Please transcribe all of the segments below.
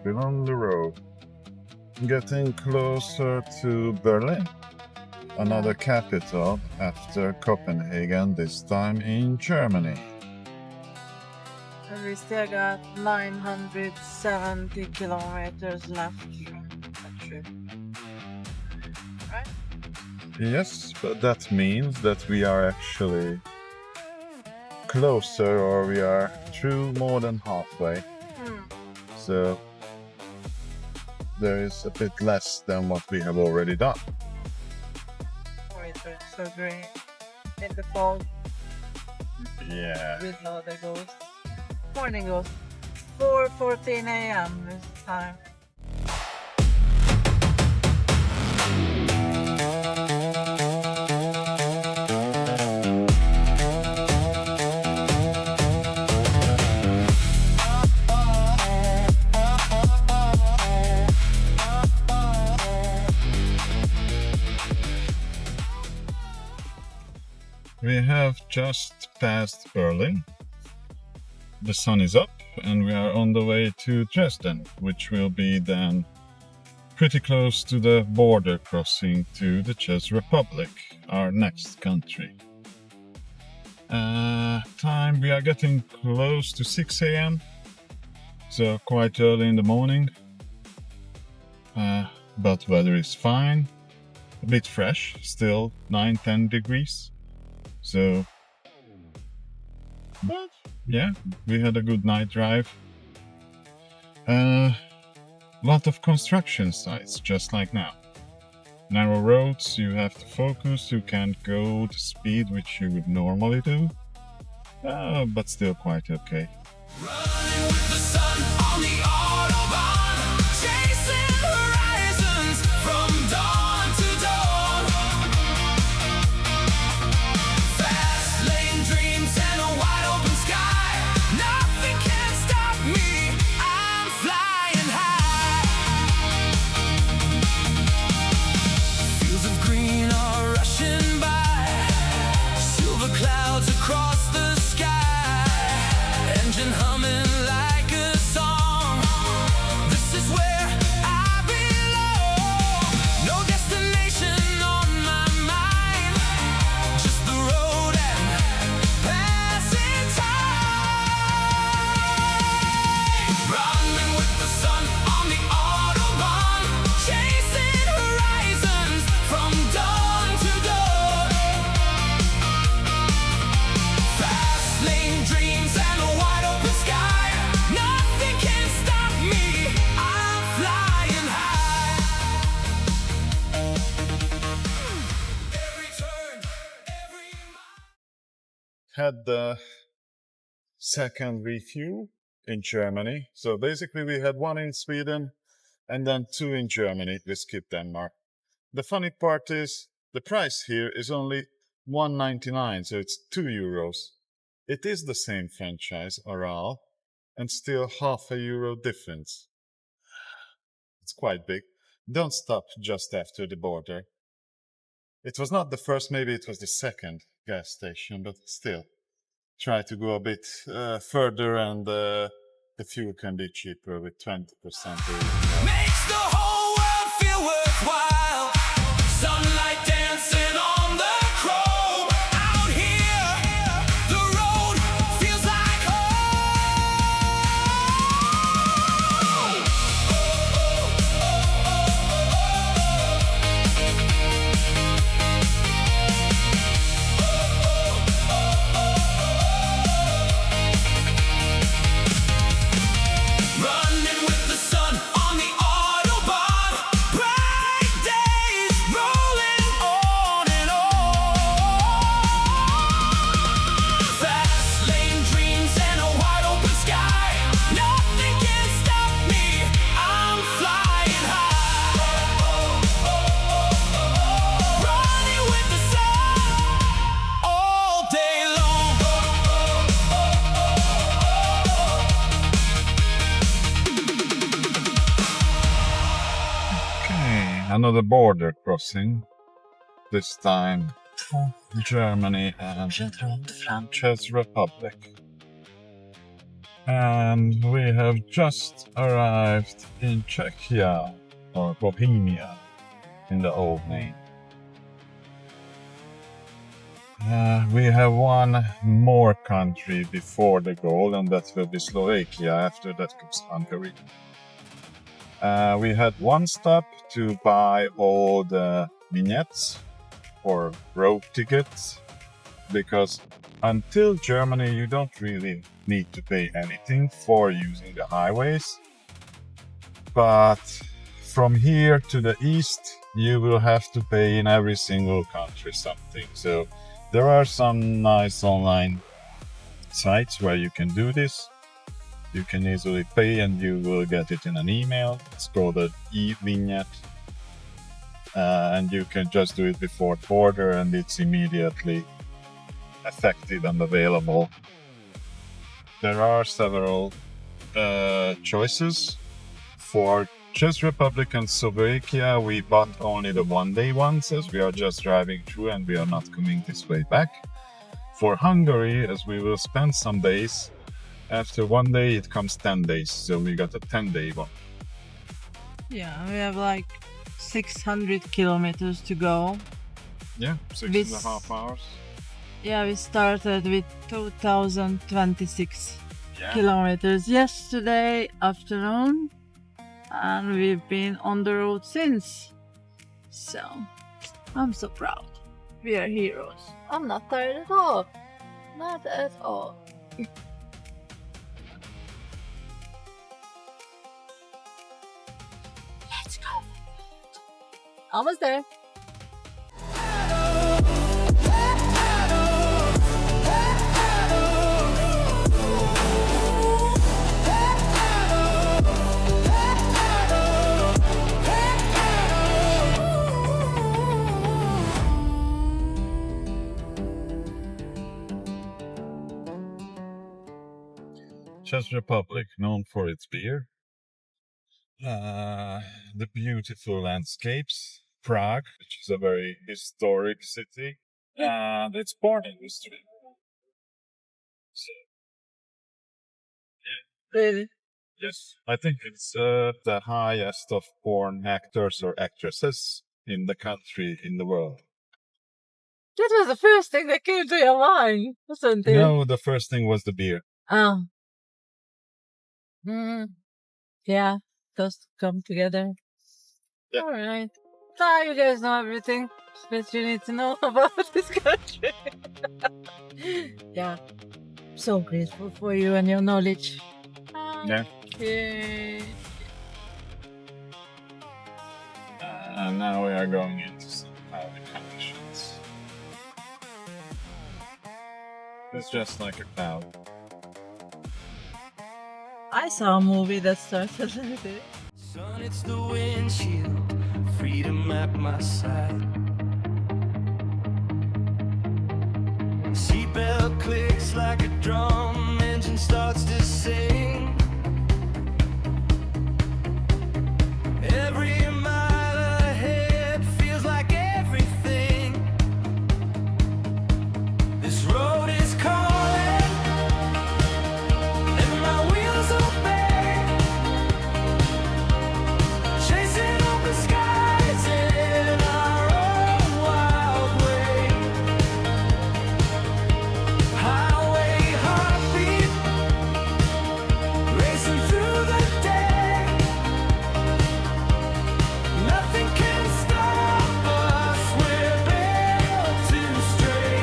still on the road. Getting closer to Berlin, another capital after Copenhagen, this time in Germany. And we still got 970 kilometers left from the trip. Right? Yes, but that means that we are actually closer, or we are through more than halfway. So there is a bit less than what we have already done. Oh, it looks so great. In the fog Yeah. with all the ghosts. Morning ghost. 4:14 a.m. this time. We have just passed Berlin. The sun is up and we are on the way to Dresden, which will be then pretty close to the border crossing to the Czech Republic, our next country. Time, we are getting close to 6 a.m. so quite early in the morning. But weather is fine, a bit fresh, still 9-10 degrees. So, but yeah, we had a good night drive. Lot of construction sites, just like now. Narrow roads, you have to focus, you can't go the speed which you would normally do. But still quite okay. Running with the sun on the Autobahn, chasing horizons from dawn to dawn. Fast lane dreams and a wide open sky. Nothing can stop me. I'm flying high. Fields of green are rushing by. Silver clouds across the sky. Engine humming like a song. This is where I belong. No destination on my mind, just the road and passing time. Running with the sun on the Autobahn, chasing horizons from dawn to dawn. Fast lane dreams and a wide open sky. Nothing can stop me. I'm flying high. Every turn, every mile. Had the second refuel in Germany. So basically we had one in Sweden and then two in Germany. We skipped Denmark. The funny part is the price here is only €1.99, so it's €2. It is the same franchise, Oral, and still €0.50 difference. It's quite big. Don't stop just after the border. It was not the first, maybe it was the second gas station, but still. Try to go a bit further and the fuel can be cheaper with 20% or even more. Makes the whole world feel worthwhile. Sunlight dancing on the chrome. Out here, the road feels like home. Running with the sun on the Autobahn. Bright days rolling on and on. Fast lane dreams and a wide open sky. Nothing can stop me. I'm flying high. Running with the sun all day long. Okay, another border crossing. This time Germany and Czech Republic. And we have just arrived in Czechia, or Bohemia in the old name. We have one more country before the goal, and that will be Slovakia. After that comes Hungary. We had one stop to buy all the vignettes or road tickets, because until Germany you don't really need to pay anything for using the highways. But from here to the east you will have to pay in every single country something. So there are some nice online sites where you can do this. You can easily pay and you will get it in an email. It's called an e-vignette. And you can just do it before border and it's immediately effective and available. There are several choices. For Czech Republic and Slovakia, we bought only the one-day ones, as we are just driving through and we are not coming this way back. For Hungary, as we will spend some days, after one day it comes 10 days, so we got a 10-day one. Yeah, we have like 600 kilometers to go. Yeah, 6.5 hours. Yeah, we started with 2026 Yeah. kilometers yesterday afternoon, and we've been on the road since. So, I'm so proud. We are heroes. I'm not tired at all. Not at all. Let's go. Almost there. Czech Republic, known for its beer, the beautiful landscapes, Prague, which is a very historic city, and its porn industry. So, Really? yes, I think it's the highest of porn actors or actresses in the country, in the world. That was the first thing that came to your mind, wasn't it? No, the first thing was the beer. Oh. Yeah, those come together. Yeah. Alright. Now you guys know everything that you need to know about this country. Yeah. So grateful for you and your knowledge. Yeah. Okay. And now we are going into some cloudy conditions. It's just like a cloud. I saw a movie that started like this. Son, it's the windshield, freedom at my side. Seatbelt clicks like a drum, engine starts to sing. Every mile ahead feels like everything. This road is calling, and my wheels obey. Chasing open skies in our own wild way. Highway heartbeat, racing through the day. Nothing can stop us, we're built to stray.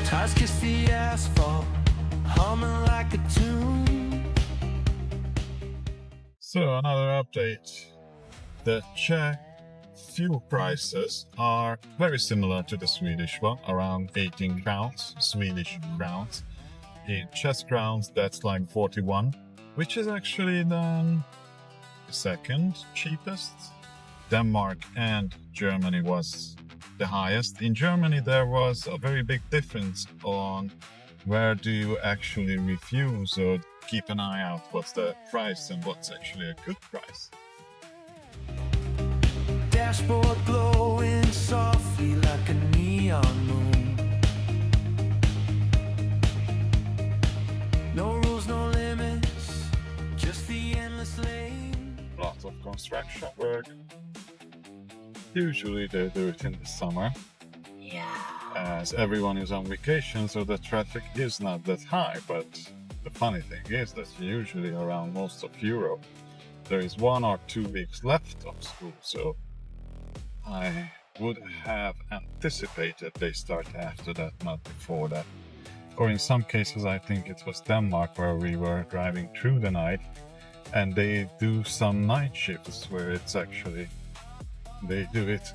Tires kiss the asphalt, humming like a tune. So another update. The Czech fuel prices are very similar to the Swedish one, around 18 crowns, Swedish crowns. In Czech crowns, that's like 41, which is actually then the second cheapest. Denmark and Germany was the highest. In Germany, there was a very big difference on where do you actually refuel, so keep an eye out what's the price and what's actually a good price. Dashboard glowing softly like a neon moon. No rules, no limits, just the endless lane. Lots of construction work. Usually they do it in the summer, as everyone is on vacation, so the traffic is not that high. But the funny thing is that usually around most of Europe there is 1 or 2 weeks left of school, so I would have anticipated they start after that, not before that. Or in some cases, I think it was Denmark where we were driving through the night, and they do some night shifts where it's actually, they do it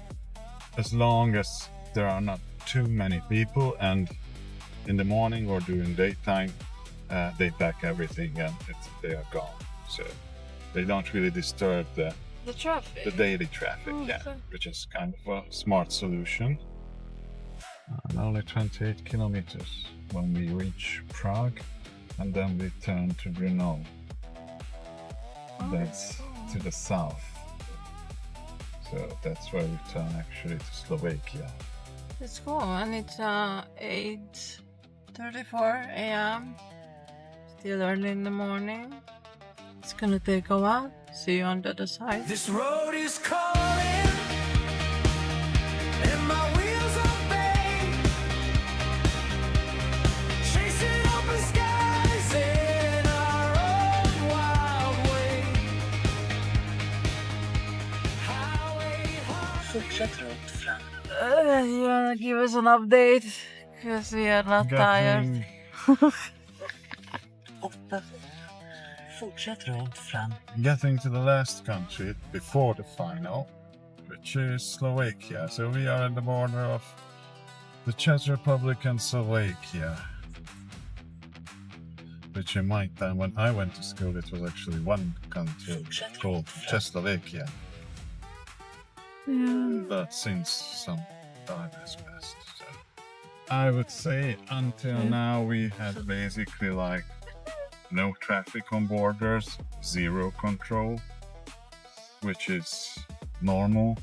as long as there are not too many people, and in the morning or during daytime they pack everything and they are gone. So they don't really disturb the traffic. the daily traffic, Okay. which is kind of a smart solution. And only 28 kilometers when we reach Prague, and then we turn to Brno. That's to the south. So that's where we turn actually to Slovakia. It's cool, and it's 8:34 a.m. Still early in the morning. It's gonna take a while. See you on the other side. This road is calling, and my wheels obey, chasing open skies in our own wild way. Highway You wanna give us an update? Because we are not tired. Getting to the last country before the final, which is Slovakia. So we are at the border of the Czech Republic and Slovakia. Which in my time, when I went to school, it was actually one country called Czechoslovakia. Yeah. But since some time has passed, so I would say until now we had basically like no traffic on borders, zero control, which is normal.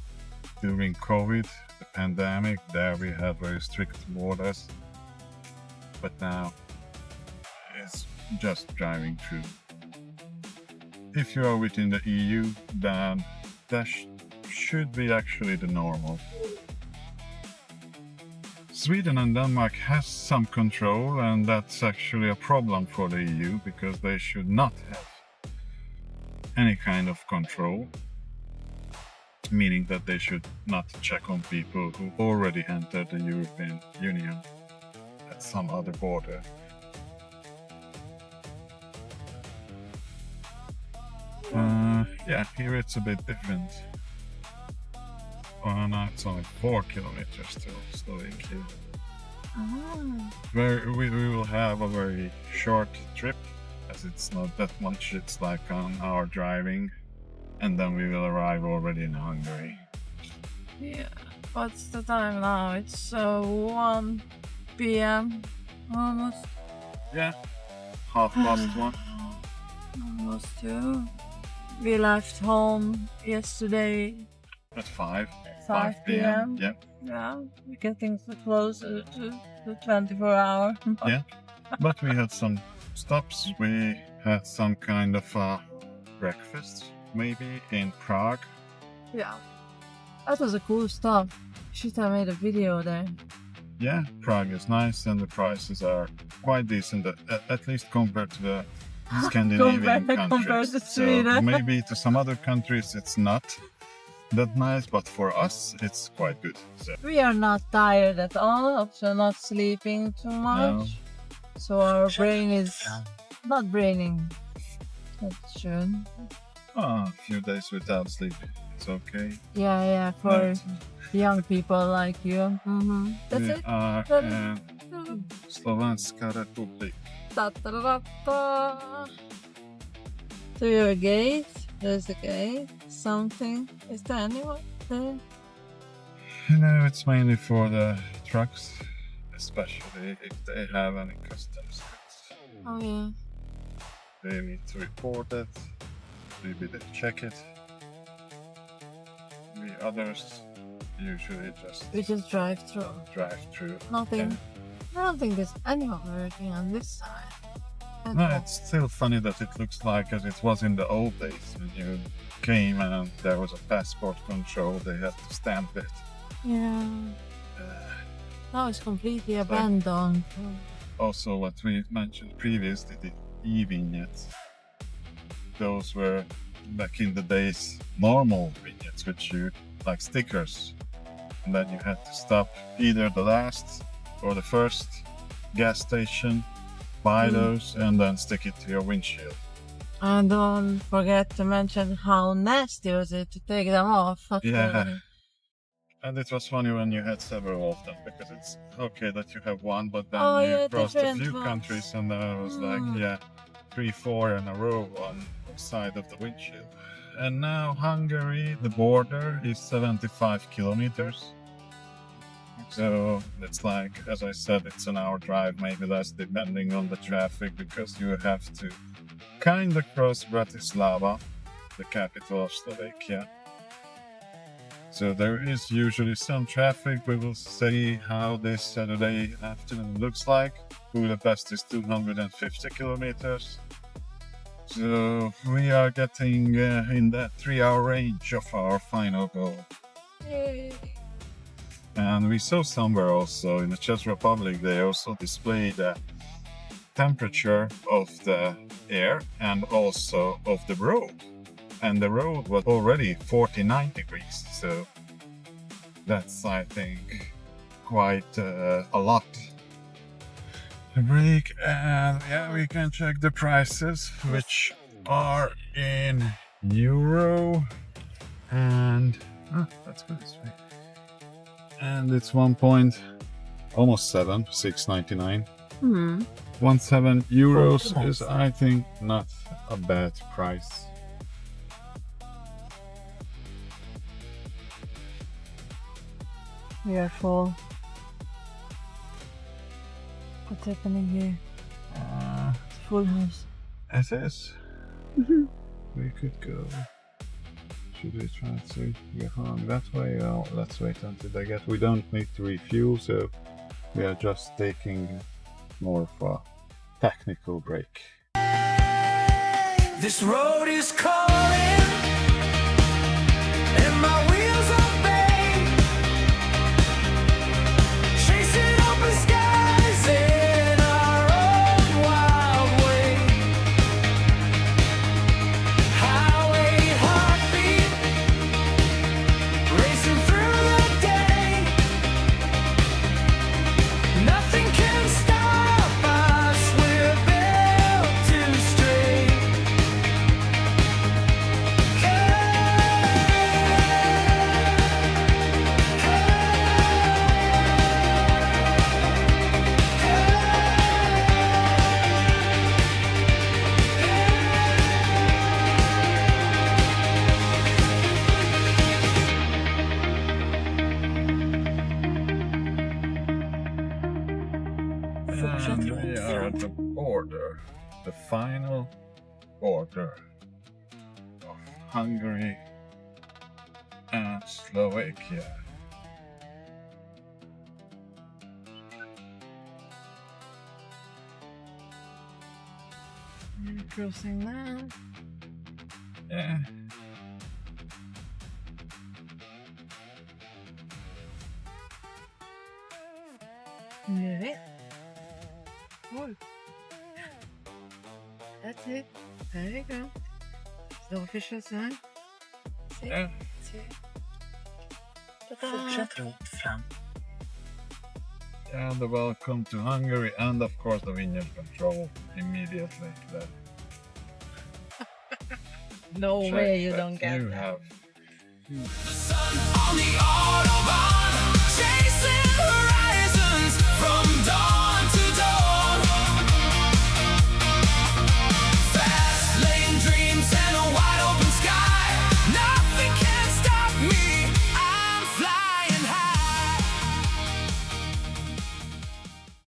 During COVID, the pandemic, there we had very strict borders, but now it's just driving through. If you are within the EU, then that should be actually the normal. Sweden and Denmark has some control, and that's actually a problem for the EU because they should not have any kind of control, meaning that they should not check on people who already entered the European Union at some other border. Yeah, here it's a bit different. Oh, no, it's only 4 kilometers to Slovakia. Where we will have a very short trip, as it's not that much. It's like an hour driving, and then we will arrive already in Hungary. Yeah. What's the time now? It's 1 p.m. almost. Yeah, 1:30. Almost 2. We left home yesterday At 5. 5 p.m. Yeah. Yeah, we're getting so closer to the 24-hour. Yeah. But we had some stops. We had some kind of breakfast, maybe in Prague. Yeah. That was a cool stop. Should have made a video there. Yeah, Prague is nice, and the prices are quite decent, at least compared to the Scandinavian Compared countries. to So Sweden. maybe to some other countries it's not that nice, but for us it's quite good. So We are not tired at all, so not sleeping too much. So our brain is not braining. That's true. a few days without sleep, it's okay. Yeah, for But young people like you. That's we it. are That- in Czech Republic. Da-da-da-da. To your gate, there's a gate, something. Is there anyone there? No, it's mainly for the trucks, especially if they have any customs goods. Oh yeah. They need to report it, maybe they check it. The others usually just We just drive through. drive through. Nothing. And- I don't think there's anyone working on this side. At No, all. it's still funny that it looks like as it was in the old days when you came and there was a passport control, they had to stamp it. Yeah. Uh, Now it's completely abandoned. Also, what we mentioned previously, the e-vignettes. Those were back in the days normal vignettes, which you like stickers, and then you had to stop either the last or the first gas station, buy those, and then stick it to your windshield. And don't forget to mention how nasty was it to take them off. After Yeah. And it was funny when you had several of them, because it's okay that you have one, but then Oh, you yeah, crossed a different few ones. countries, and then it was like, Mm. yeah, 3-4 in a row on the side of the windshield. And now Hungary, the border is 75 kilometers. So it's like, as I said, it's an hour drive, maybe less, depending on the traffic, because you have to kind of cross Bratislava, the capital of Slovakia. So there is usually some traffic. We will see how this Saturday afternoon looks like. Budapest is 250 kilometers. So we are getting in that 3-hour range of our final goal. Yay. And we saw somewhere also in the Czech Republic, they also display the temperature of the air and also of the road. And the road was already 49 degrees, so that's, I think, quite a lot. The break, and yeah, we can check the prices, which are in euro, and that's good. And it's 6.99. 17 euros is, I think, not a bad price. We are full. What's happening here? It's full house. It is. We could go. Should we try to go home that way? Or let's wait until they get. We don't need to refuel, so we are just taking more of a technical break. This road is calling, and my wheels obey, chasing open skies in our own wild way. Highway heartbeat, racing through the day. Nothing can stop us, we're built to stray. And we are at the border, the final border of Hungary and Slovakia. We're crossing that. Yeah. Move it. Cool. That's it. There you go. It's the official sign. See? Yeah. See? And the welcome to Hungary, and of course the vignette control immediately. The No check way you that don't get you that. have. The sun on the Autobahn.